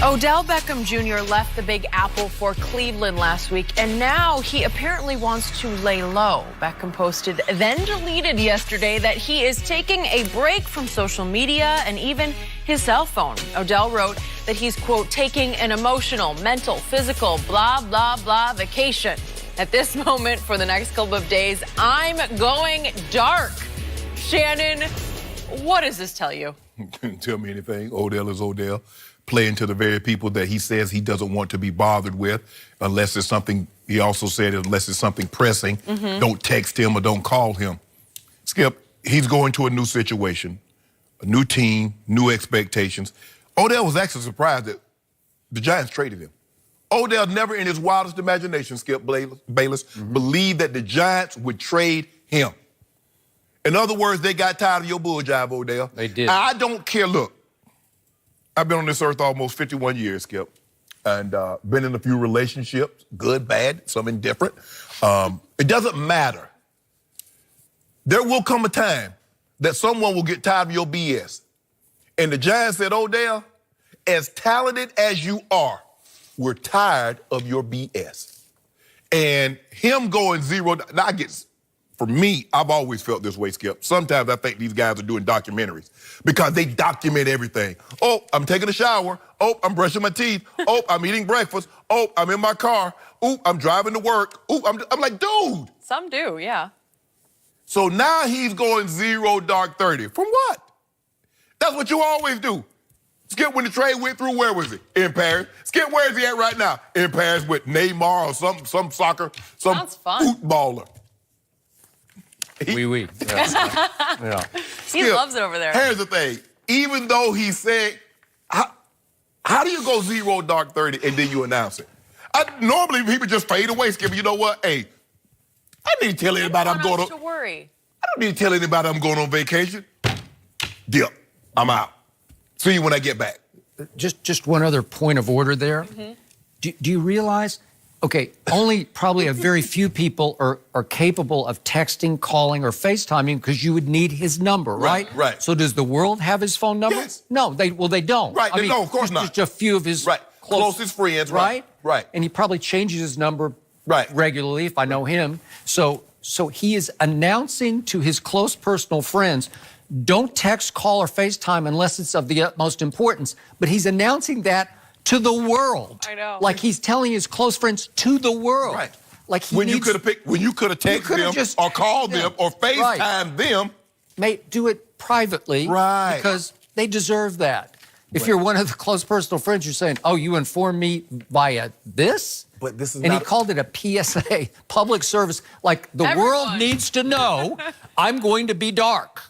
Odell Beckham Jr. left the Big Apple for Cleveland last week, and now he apparently wants to lay low. Beckham posted, then deleted yesterday, that he is taking a break from social media and even his cell phone. Odell wrote that he's, quote, taking an emotional, mental, physical, blah, blah, blah vacation. At this moment, for the next couple of days, I'm going dark. Shannon, what does this tell you? Tell me anything. Odell is Odell. Playing to the very people that he says he doesn't want to be bothered with, unless it's something, he also said, unless it's something pressing, don't text him or don't call him. Skip, he's going to a new situation, a new team, new expectations. Odell was actually surprised that the Giants traded him. Odell never in his wildest imagination, Skip Bayless, believed that the Giants would trade him. In other words, they got tired of your bull jive, Odell. They did. I don't care. Look, I've been on this earth almost 51 years, Skip, and been in a few relationships, good, bad, some indifferent. It doesn't matter. There will come a time that someone will get tired of your BS. And the Giants said, Odell, as talented as you are, we're tired of your BS. And him going zero, now I get, for me, I've always felt this way, Skip. Sometimes I think these guys are doing documentaries because they document everything. Oh, I'm taking a shower. Oh, I'm brushing my teeth. Oh, I'm eating breakfast. Oh, I'm in my car. Oh, I'm driving to work. Oh, I'm like, dude. Some do, yeah. So now he's going zero dark 30. From what? That's what you always do. Skip, when the trade went through, where was he? In Paris. Skip, where is he at right now? In Paris with Neymar or some soccer, some footballer. Oui. Yeah. He loves it over there. Here's the thing. Even though he said, how do you go zero dark 30 and then you announce it? Normally people just fade away, Skip. You know what? Hey, I need to tell anybody I'm going to worry. I don't need to tell anybody I'm going on vacation. Dip. I'm out. See you when I get back. Just one other point of order there. Do you realize, okay, only probably a very few people are capable of texting, calling, or FaceTiming because you would need his number, right? Right. So does the world have his phone number? Yes. No, they don't. Right, no, of course not. Just a few of his closest friends, right? And he probably changes his number Right. regularly, if I know him. So he is announcing to his close personal friends, don't text, call, or FaceTime unless it's of the utmost importance. But he's announcing that to the world. I know. Like he's telling his close friends to the world. Right. Like he When needs, you could have texted them just, or called them or FaceTimed them. Mate, do it privately. Right. Because they deserve that. If you're one of the close personal friends, you're saying, oh, you informed me via this? But this is and not he called it a PSA, public service. Like the world needs to know I'm going to be dark.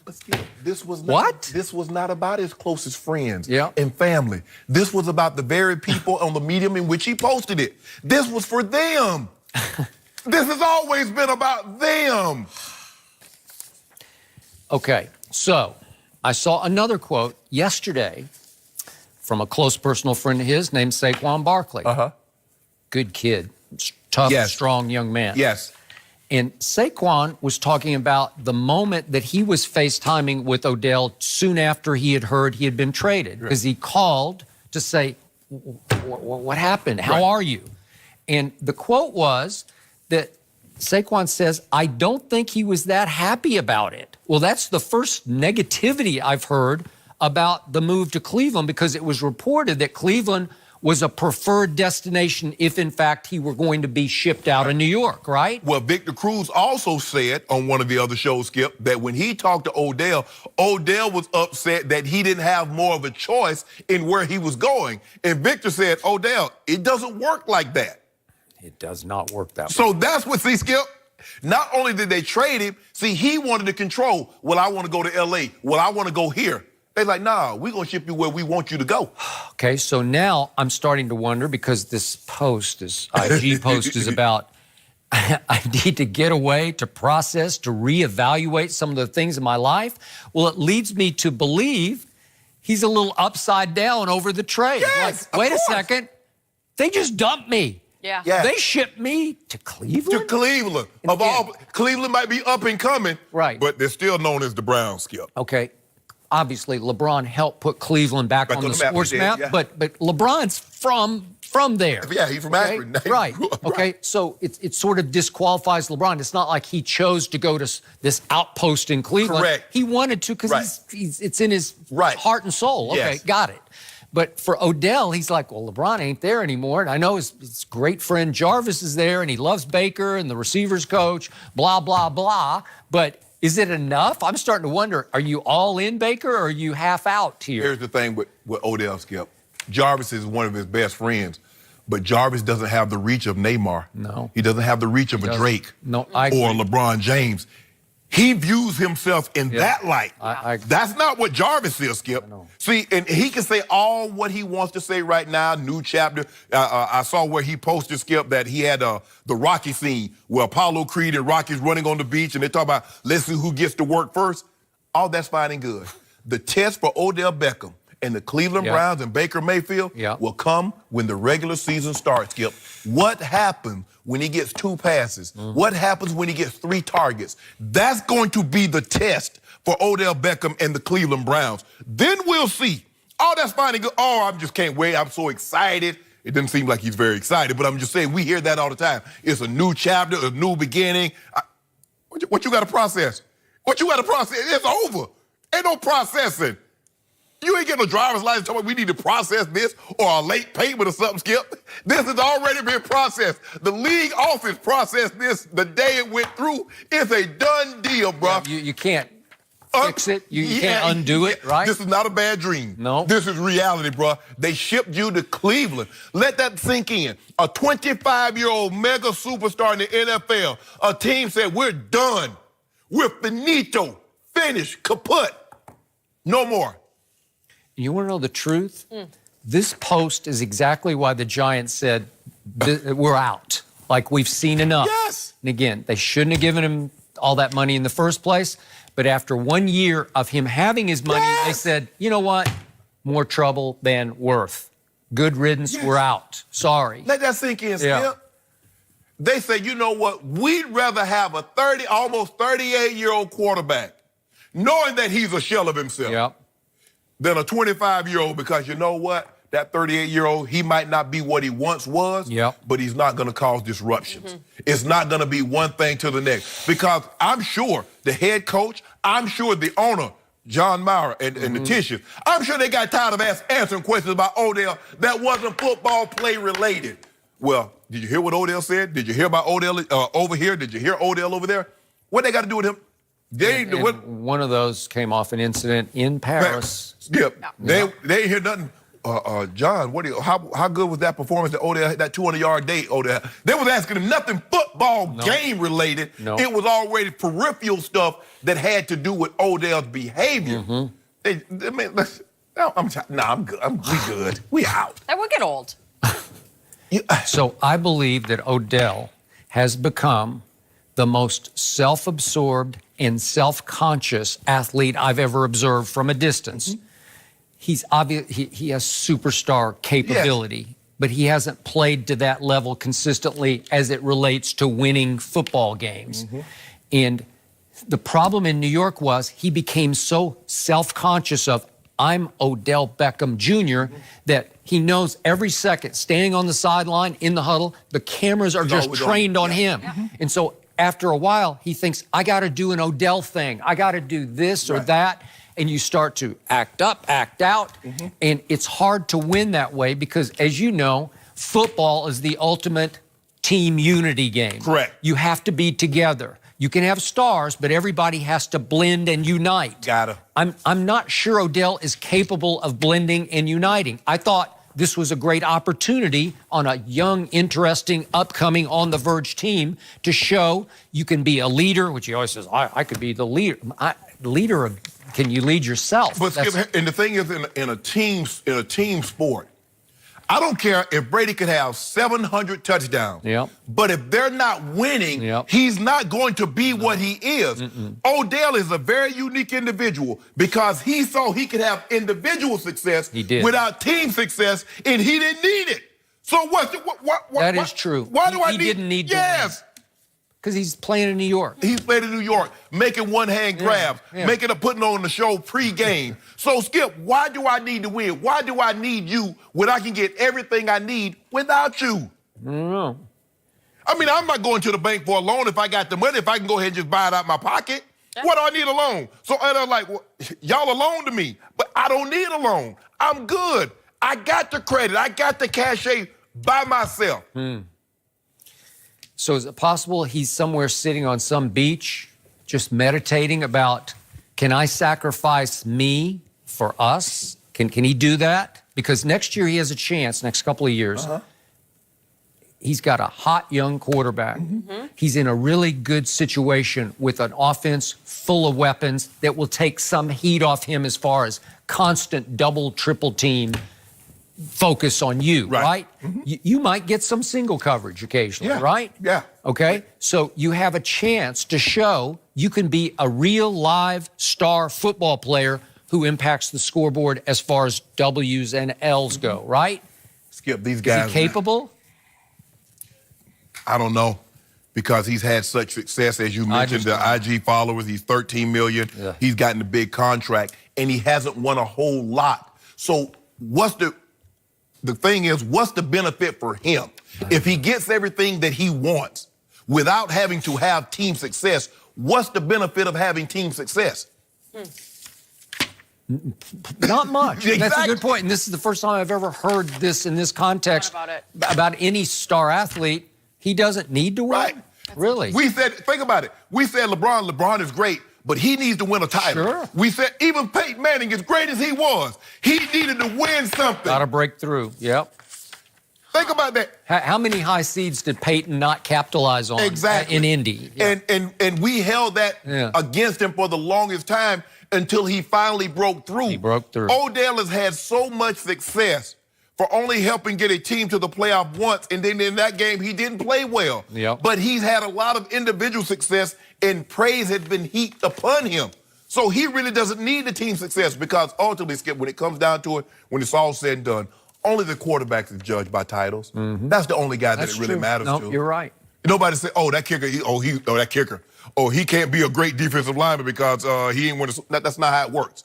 This was not about his closest friends and family. This was about the very people on the medium in which he posted it. This was for them. This has always been about them. Okay, so I saw another quote yesterday from a close personal friend of his named Saquon Barkley. Good kid, tough, strong young man. Yes. And Saquon was talking about the moment that he was FaceTiming with Odell soon after he had heard he had been traded. Because he called to say, what happened? How are you? And the quote was that Saquon says, I don't think he was that happy about it. Well, that's the first negativity I've heard about the move to Cleveland, because it was reported that Cleveland was a preferred destination if, in fact, he were going to be shipped out of New York, right? Well, Victor Cruz also said on one of the other shows, Skip, that when he talked to Odell, Odell was upset that he didn't have more of a choice in where he was going. And Victor said, Odell, it doesn't work like that. It does not work that way. So that's what, see, Skip, not only did they trade him, see, he wanted to control, well, I want to go to L.A., well, I want to go here. They're like, nah, we're going to ship you where we want you to go. Okay, so now I'm starting to wonder, because this post, this IG post is about, I need to get away, to process, to reevaluate some of the things in my life. Well, it leads me to believe he's a little upside down over the trade. Yes, like, wait a second, they just dumped me. Yeah. They shipped me to Cleveland? To Cleveland. Cleveland might be up and coming, right? But they're still known as the Browns, Skip. Okay. obviously LeBron helped put Cleveland back on the sports he did, map, yeah. but LeBron's from there. Yeah, he's from Akron. Right. Okay. So it sort of disqualifies LeBron. It's not like he chose to go to this outpost in Cleveland. Correct. He wanted to because it's in his heart and soul. Okay, Yes. got it. But for Odell, he's like, well, LeBron ain't there anymore. And I know his great friend Jarvis is there, and he loves Baker and the receivers coach, blah, blah, blah. But is it enough? I'm starting to wonder, are you all in, Baker, or are you half out here? Here's the thing with Odell, Skip. Jarvis is one of his best friends, but Jarvis doesn't have the reach of Neymar. No. He doesn't have the reach of a Drake No, I agree. or LeBron James. He views himself in that light. I That's not what Jarvis is, Skip. See, and he can say all what he wants to say right now, new chapter. I saw where he posted, Skip, that he had the Rocky scene where Apollo Creed and Rocky's running on the beach, and they talk about, let's see who gets to work first. All that's fine and good. The test for Odell Beckham and the Cleveland Browns and Baker Mayfield will come when the regular season starts, Skip. What happens when he gets 2 passes? What happens when he gets 3 targets? That's going to be the test for Odell Beckham and the Cleveland Browns. Then we'll see. Oh, that's fine and good. Oh, I just can't wait. I'm so excited. It doesn't seem like he's very excited, but I'm just saying we hear that all the time. It's a new chapter, a new beginning. What you got to process? What you got to process? It's over. Ain't no processing. You ain't getting a driver's license telling me we need to process this or a late payment or something, Skip. This has already been processed. The league office processed this the day it went through. It's a done deal, bro. Yeah, you can't fix it. You can't undo it, right? This is not a bad dream. No. This is reality, bro. They shipped you to Cleveland. Let that sink in. A 25-year-old mega superstar in the NFL. A team said, we're done. We're finito. Finished. Kaput. No more. You want to know the truth? This post is exactly why the Giants said, we're out. Like, we've seen enough. Yes. And again, they shouldn't have given him all that money in the first place. But after 1 year of him having his money, they said, you know what? More trouble than worth. Good riddance, we're out. Sorry. Let that sink in, Skip. They say, you know what? We'd rather have a almost 38-year-old quarterback, knowing that he's a shell of himself, than a 25-year-old, because you know what? That 38-year-old, he might not be what he once was, but he's not going to cause disruptions. It's not going to be one thing to the next. Because I'm sure the head coach, I'm sure the owner, John Mara and the Titians, I'm sure they got tired of answering questions about Odell that wasn't football play related. Well, did you hear what Odell said? Did you hear about Odell over here? Did you hear Odell over there? What they got to do with him? One of those came off an incident in Paris. They ain't hear nothing. John, how good was that performance that Odell had, that 200-yard day Odell? They was asking him nothing football game related. It was already peripheral stuff that had to do with Odell's behavior. I'm good. We good. We out. That would get old. So I believe that Odell has become the most self-absorbed and self-conscious athlete I've ever observed from a distance. He's obvious. He has superstar capability, but he hasn't played to that level consistently as it relates to winning football games. And the problem in New York was he became so self-conscious of, I'm Odell Beckham Jr., that he knows every second, standing on the sideline, in the huddle, the cameras are just trained on him. And so after a while, he thinks, I got to do an Odell thing. I got to do this or that. And you start to act up, act out. And it's hard to win that way because, as you know, football is the ultimate team unity game. Correct. You have to be together. You can have stars, but everybody has to blend and unite. Gotta. I'm not sure Odell is capable of blending and uniting. I thought this was a great opportunity on a young, interesting, upcoming, on-the-verge team to show you can be a leader, which he always says, I could be the leader. Leader of, can you lead yourself? But Skip, and the thing is, in a team sport, I don't care if Brady could have 700 touchdowns. But if they're not winning, he's not going to be what he is. Odell is a very unique individual because he saw he could have individual success without team success, and he didn't need it. So what that is true. Why do I need? He didn't need. Yes. Because he's playing in New York. He's playing in New York, making one-hand grabs, putting on the show pre-game. So, Skip, why do I need to win? Why do I need you when I can get everything I need without you? I don't know. I mean, I'm not going to the bank for a loan if I got the money, if I can go ahead and just buy it out my pocket. Yeah. What do I need a loan? So they're like, well, y'all a loan to me, but I don't need a loan. I'm good. I got the credit. I got the cachet by myself. So is it possible he's somewhere sitting on some beach just meditating about, can I sacrifice me for us? Can he do that? Because next year he has a chance, next couple of years. He's got a hot young quarterback. He's in a really good situation with an offense full of weapons that will take some heat off him as far as constant double, triple team focus on you, right? You might get some single coverage occasionally, right? Yeah. Okay? So you have a chance to show you can be a real live star football player who impacts the scoreboard as far as W's and L's go, right? Skip, these guys. Is he capable? I don't know, because he's had such success, as you mentioned, the IG followers. He's 13 million. Yeah. He's gotten a big contract, and he hasn't won a whole lot. So what's the thing is, what's the benefit for him? If he gets everything that he wants without having to have team success, what's the benefit of having team success? Not much. Exactly. That's a good point. And this is the first time I've ever heard this in this context about any star athlete. He doesn't need to win. Right. Really? We said, think about it. We said LeBron is great, but he needs to win a title. Sure. We said even Peyton Manning, as great as he was, he needed to win something. Got to break through. Yep. Think about that. How many high seeds did Peyton not capitalize on in Indy? Yeah. And we held that against him for the longest time until he finally broke through. He broke through. Odell has had so much success for only helping get a team to the playoff once, and then in that game, he didn't play well. Yep. But he's had a lot of individual success, and praise has been heaped upon him. So he really doesn't need the team success, because ultimately, Skip, when it comes down to it, when it's all said and done, only the quarterback is judged by titles. That's the only guy that it really matters to. You're right. Nobody say, oh, that kicker, that kicker. Oh, he can't be a great defensive lineman because he ain't win. That's not how it works.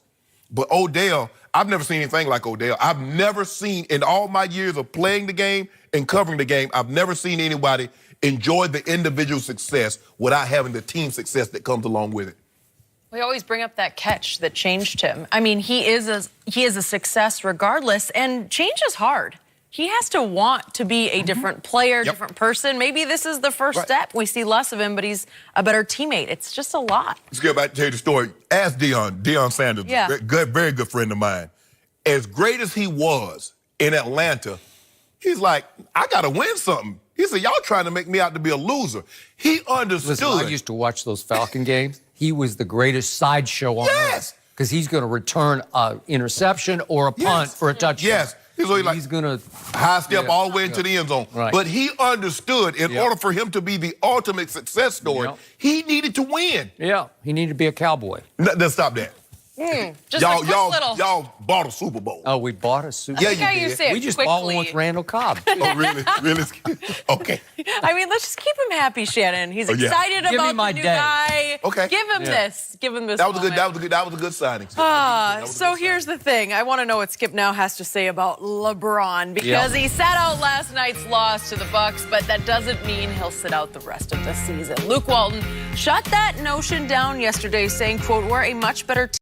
But Odell, I've never seen anything like Odell. I've never seen, in all my years of playing the game and covering the game, I've never seen anybody enjoy the individual success without having the team success that comes along with it. We always bring up that catch that changed him. I mean, he is a success regardless, and change is hard. He has to want to be a different player, different person. Maybe this is the first step. We see less of him, but he's a better teammate. It's just a lot. Let's get back to tell you the story. Ask Deion Sanders, very good friend of mine. As great as he was in Atlanta, he's like, I got to win something. He said, y'all trying to make me out to be a loser. He understood. Listen, I used to watch those Falcon games. He was the greatest sideshow on earth. Because he's going to return an interception or a punt for a touchdown. Yes. He's going to high step all the way into the end zone. Right. But he understood in order for him to be the ultimate success story, he needed to win. Yeah, he needed to be a cowboy. Let's stop that. Just y'all bought a Super Bowl. Oh, we bought a Super Bowl. Yeah, you did. We just bought one with Randall Cobb. Oh, really? Really? Okay. I mean, let's just keep him happy, Shannon. He's excited about the new guy. Okay. Give him this. Give him this. That was a good signing. So here's the thing. I want to know what Skip now has to say about LeBron, because he sat out last night's loss to the Bucks, but that doesn't mean he'll sit out the rest of the season. Luke Walton shut that notion down yesterday, saying, quote, "We're a much better team